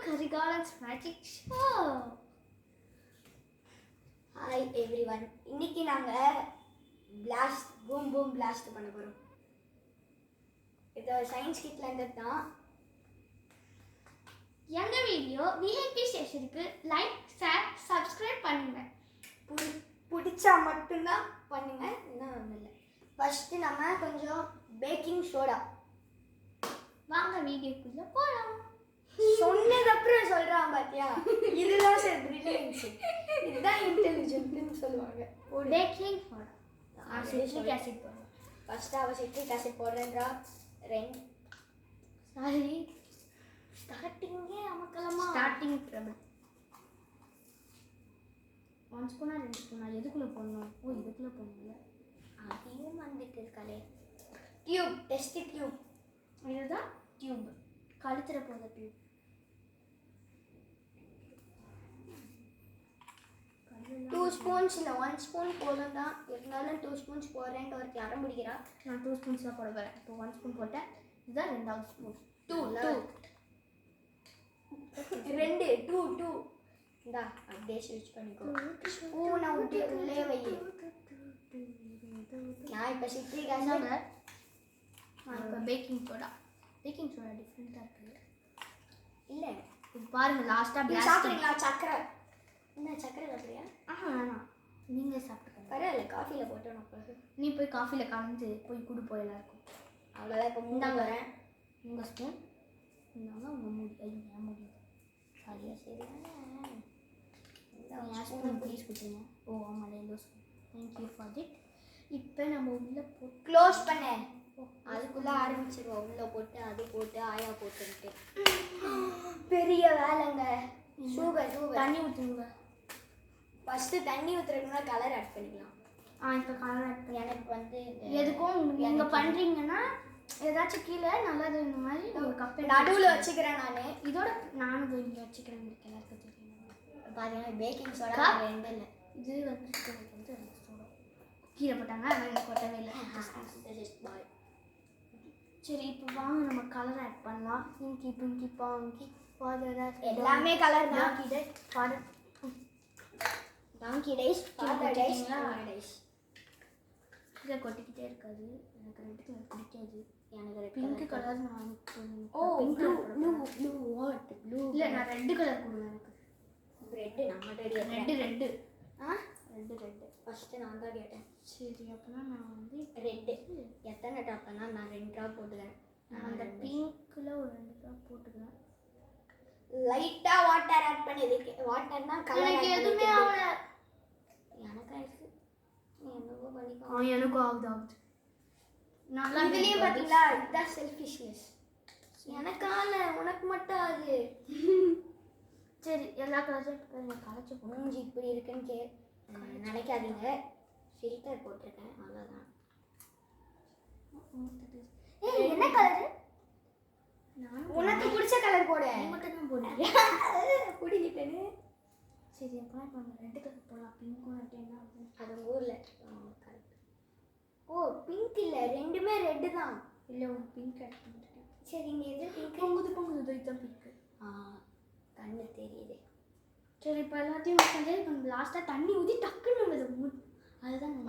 Karigalan's magic show. Hi everyone. இன்னைக்கு நாங்க blast boom boom blast பண்ண போறோம். இது சயின்ஸ் கிட்ல இருந்து தான். எங்க வீடியோ VIP ஸ்டேஷனுக்கு லைக், ஷேர், சப்ஸ்கிரைப் பண்ணுங்க. பிடிச்சா மட்டும் தான் பண்ணுங்க. இன்னும் இல்ல. ஃபர்ஸ்ட் நம்ம கொஞ்சம் பேக்கிங் சோடா. வாங்க வீடியோக்குள்ள போலாம். சொன்னது அப்புறம் சொல்றான் பாத்தியா, இதெல்லாம் சரி பிரில்லியன்ஸ், இதுதான் இன்டெலிஜென்ட்னு சொல்லுவாங்க. பேக்கிங் சோடா சிட்ரிக் ஆசிட் போடுறோம். ஃபர்ஸ்ட் அவ சிட்ரிக் ஆசிட் போடுறேன்றா. சாரி ஸ்டார்டிங்கே அமக்கலமா. Starting trouble. 1 ஸ்பூனா 2 ஸ்பூனா எதுக்குள்ள போடணும்? ஓ இதுக்குள்ள போடணும்ல. அதையும் வந்துட்டு இருக்காளே. Tube, test tube. இதுதான் டியூப். கழுத்துற போத டியூப். 2 ஸ்பூன்ஸ் இல்ல 1 ஸ்பூன் போதும் தான். இருந்தாலும் 2 ஸ்பூன்ஸ் போடுறேன்ட்டு ஒரு அடம் பிடிக்கிறா. நான் 2 ஸ்பூன்ஸ் தான் போட போகிறேன். இப்போ 1 ஸ்பூன் போட்டேன். இதுதான் 2வது ஸ்பூன். 2 இந்தா அப்படியே ஸ்விட்ச் பண்ணிக்கோ. ஸ்பூனை விட்டு உள்ளே வை. நான் இப்போ சிட்ரிக் ஆசிட், இப்போ பேக்கிங் சோடா டிஃப்ரெண்ட்டாக இருக்குது. இல்லை இப்போ பாருங்க லாஸ்ட்டாக சாப்பிட்றீங்களா? சக்கரை என்ன சக்கரை சாப்பிட்றியா? வேணாம், நீங்கள் சாப்பிட்டுக்கோங்க. பரவாயில்ல, காஃபியில் போட்டு உனக்கு. நீ போய் காஃபியில் கலந்து போய் கொடு எல்லாருக்கும். அவ்வளோதான். இப்போ முன்னாடி வரேன். உங்கள் ஸ்பூன் இந்தாங்க, உங்கள் மூடி. ஏன் முடியும் சரியா சரி. என் ஸ்பூன் ப்ளீஸ் கொடுத்துருங்க. ஓ ஆமாம், 2 ஸ்பூன். Thank you for it. இப்போ நம்ம உள்ளே போட்டு க்ளோஸ் பண்ண. அதுக்குள்ளே ஆரம்பிச்சிருவோம். உள்ளே போட்டு அது போட்டு ஆயா போட்டுன்ட்டு பெரிய வேலைங்க. சூப்பர் தண்ணி ஊற்றுங்க. ஃபஸ்ட்டு தண்ணி ஊற்றுறதுக்குன்னா கலர் ஆட் பண்ணிக்கலாம். இப்போ கலர் ஆட் பண்ணி எனக்கு வந்து எதுக்கும் நீங்கள் பண்ணுறீங்கன்னா ஏதாச்சும் கீழே நல்லது இந்த மாதிரி ஒரு கப்பை நடுவில் வச்சுக்கிறேன். இதோட நானும் இங்கே வச்சுக்கிறேன். உங்களுக்கு எல்லாருக்கும் தெரியும். பார்த்தீங்கன்னா பேக்கிங் சோடா 2 இல்லை. இது வந்து சோடா கீழே போட்டாங்க. ஆனால் எனக்கு கொட்டவே இல்லை. சரி, இப்போ வாங்க நம்ம கலர் ஆட் பண்ணலாம். பிங்கி பாங்கி ஃபாதர் எல்லாமே கலர் தான். டாங்கி டைஸ் இதை கொட்டிக்கிட்டே இருக்காது. எனக்கு ரெட் கலர் பிடிக்காது. எனக்கு பிங்க் கலர் நான் ப்ளூ இல்லை, நான் ரெட் கலர் கொடுவேன். எனக்கு ரெட்டு நம்ம ரெட்டு ஃபஸ்ட்டு நான் தான் கேட்டேன். சரி, அப்படின்னா நான் வந்து ரெட்டு எத்தனை ட்ராப்னா நான் 2 ட்ராப் போட்டுக்கிறேன். அந்த பிங்க்கில் ஒரு 2 ட்ராப் போட்டுக்கிறேன். லைட்டாக வாட்டர் ஆட் பண்ணிருக்கு. வாட்டர்னா கலர் எதுவுமே ஆகல. எனக்கு ஆயிடுச்சு. என்னவோ பண்ணிக்கோ. எனக்கும் ஆகுது. நல்லா இதுலேயும் பார்த்தீங்களா, இதுதான் செல்ஃபிஷ்னஸ். எனக்கால உனக்கு மட்டும் அது. சரி, எல்லா கலர்ஸும் கலைச்சி மூஞ்சி இப்படி இருக்குன்னு நினைக்காதீங்க. ஃபில்டர் போட்டிருக்கேன், அவ்வளோதான். என்ன கலரு? உனக்கு பிடிச்ச கலர் போட. மட்டும் தான் போடுறேன். பிடிக்கிட்டேன்னு. சரி, அப்போ இப்போ நம்ம 2 கலர் போடலாம். பிங்க்கும் ரெட்டு என்ன ஆகும்? அது ஊரில் கரெக்ட். ஓ பிங்க் இல்லை, ரெண்டுமே ரெட்டு தான். இல்லை, ஒரு பிங்க் ஆட் பண்ணிட்டேன். சரி, இங்கே எது பிங்க்? பொங்குது இதுதான் பிங்க்கு. கண்ணு தெரியுது. சரி, இப்போ எல்லாத்தையும் வந்து நம்ம லாஸ்ட்டாக தண்ணி ஊற்றி டக்குன்னு அதுதான்.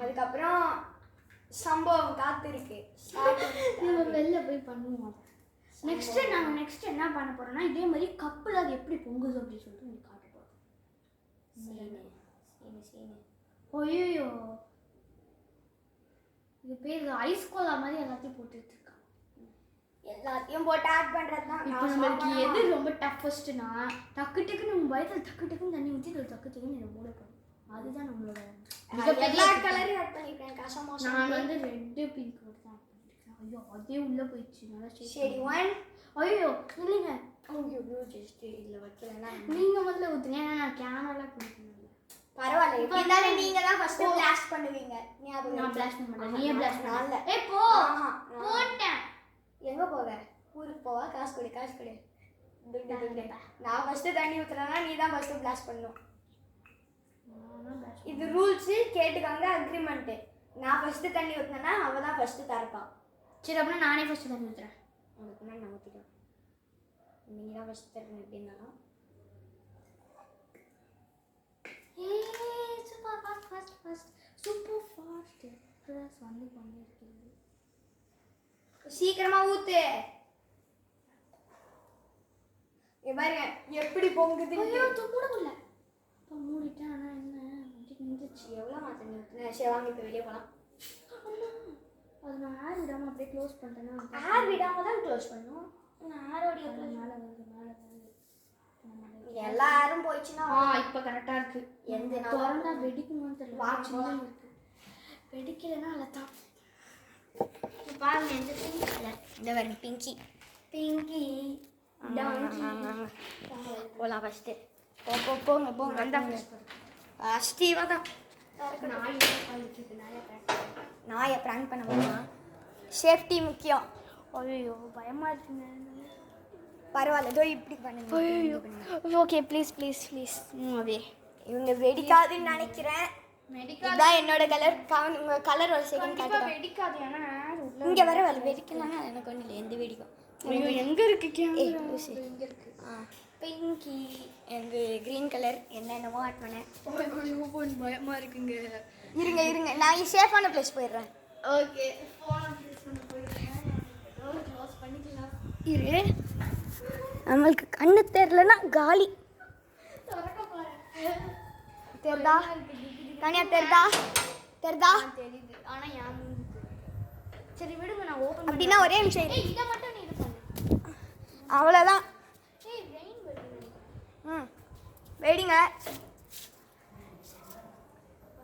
அதுக்கப்புறம் சம்பவம் காத்திருக்கு. நம்ம வெளில போய் பண்ணுவோம். நாங்கள் நெக்ஸ்ட் என்ன பண்ண போகிறோம்னா, இதே மாதிரி கப்பில் அது எப்படி பொங்குது அப்படின்னு சொல்லிட்டு உங்களுக்கு காட்ட போகிறோம். ஐயோ, இது பேர் ஐஸ் கோலா மாதிரி எல்லாத்தையும் போட்டு வச்சுருக்காங்க. எல்லாத்தையும் போட்டு ஆட் பண்ணுறது தான். இப்போ நம்மளுக்கு எது ரொம்ப டஃபஸ்ட்னா, டக்குன்னு நம்ம பயத்தில் டக்குன்னு தண்ணி ஊற்றி டக்குன்னு இதை மூட போகிறோம். அதுதான் நம்மளோட எல்லா கலரையும் ஆட் பண்ணிருக்கேன். கசமா நான் வந்து ரெட்டு பிங்க் மட்டும் தான் ஆட் பண்ணிருக்கேன். ஐயோ, அதே உள்ளே போயிடுச்சு. நல்லா சரி 1. ஐயோ இல்லைங்க, ஐயோ ஜஸ்ட் இதில் வைக்கலன்னா நீங்கள் முதல்ல ஊற்றுங்க. ஏன்னா நான் கேமராலாம் கொடுக்கணும். பரவாயில்ல, இப்போ இருந்தாலும் நீங்கள் தான் ஃபஸ்ட்டு பிளாஸ்ட் பண்ணுவீங்க. நான் பிளாஸ்ட் பண்ண மாட்டேன். நீயே பிளாஸ்ட் பண்ணல. போ போட்டேன். எங்கே போக? ஊருக்கு போவா? காசு கொடு. நான் ஃபஸ்ட்டு தண்ணி ஊற்றுறேன்னா நீ தான் ஃபஸ்ட்டு பிளாஸ்ட் பண்ணணும். இது ரூல்ஸு, கேட்டுக்காங்க. அக்ரிமெண்ட்டு. நான் ஃபஸ்ட்டு தண்ணி ஊற்றினேன்னா அவள் தான் ஃபஸ்ட்டு தரப்பான். சரி, அப்படின்னா நானே ஃபஸ்ட்டு தண்ணி ஊற்றுறேன். அதுக்கு முன்னாடி நான் ஊற்றிட்டேன். நீங்கள் தான் ஃபஸ்ட் தரணும் எப்படி இருந்தாலும். Super fast super fast plus வந்து பண்ணியிருக்கீங்க. சீக்கிரமா ஊத்து. பாருங்க எப்படி பொங்குது. ஐயோ மூடல இப்போ மூடிட்டேன். ஆனால் என்ன நின்றுச்சு. எவ்வளோ மாற்ற ஊற்றுனேன். சரி வாங்க இப்போ வெளியே போகலாம். அது நான் ஏர் விடாமல் அப்படியே க்ளோஸ் பண்ணிட்டேன்னா ஏர் விடாமல் தான் க்ளோஸ் பண்ணணும். ஏரோடைய மேலே வந்து எல்லா ஏரும் போயிடுச்சுன்னா இப்போ கரெக்டாக இருக்குது. எந்த திறந்தா வெடிக்குமான்னு தெரியல. வாட்ச் இருக்கு வெடிக்கலைன்னா அதில் தான் பாருங்க இந்த பிங்க் கலர். இந்த பாருங்க பிங்கி போகலாம் ஃபஸ்ட்டு. போங்க வந்தால் ஃபஸ்ட்டு இவன் தான் நாயை ப்ராங்க் பண்ண முடியுமா? சேஃப்டி முக்கியம். ஐயோ பயமாக இருக்குங்க. பரவாயில்ல இதோ இப்படி பண்ணுங்க. ஓகே ப்ளீஸ் அப்படியே இவங்க வெடிக்காதுன்னு நினைக்கிறேன். இதுதான் என்னோட கலர். உங்கள் கலர் ஒரு செகண்ட் காட்டுங்க. வெடிக்காது. ஏன்னா இங்கே வர வெடிக்கலாம்னா எனக்கு ஒன்றும் இல்லை. எந்த வெடிக்கும். ஐயோ எங்கே இருக்கு இங்கே இருக்கு. பிங்கி எங்கள் க்ரீன் கலர் என்னென்னமோ ஆட் பண்ணேன். பயமாக இருக்குங்க. இருங்க நான் சேஃபான பிளேஸ் போயிடுறேன். ஓகே க்ளோஸ் பண்ணிக்கலாம். இரு நம்மளுக்கு கண்ணு தெரிலனா காலி. தெரிதா கனியா? தெரிதா தெரியுது. ஆனால் ஏன் சரி விடுங்க நான் ஓப்பன் அப்படின்னா ஒரே நிமிஷம் இரு. இதை மட்டும் நீ இது பண்ணு. அவ்வளோதான். ரெயின் வருது. வெயிடிங்க.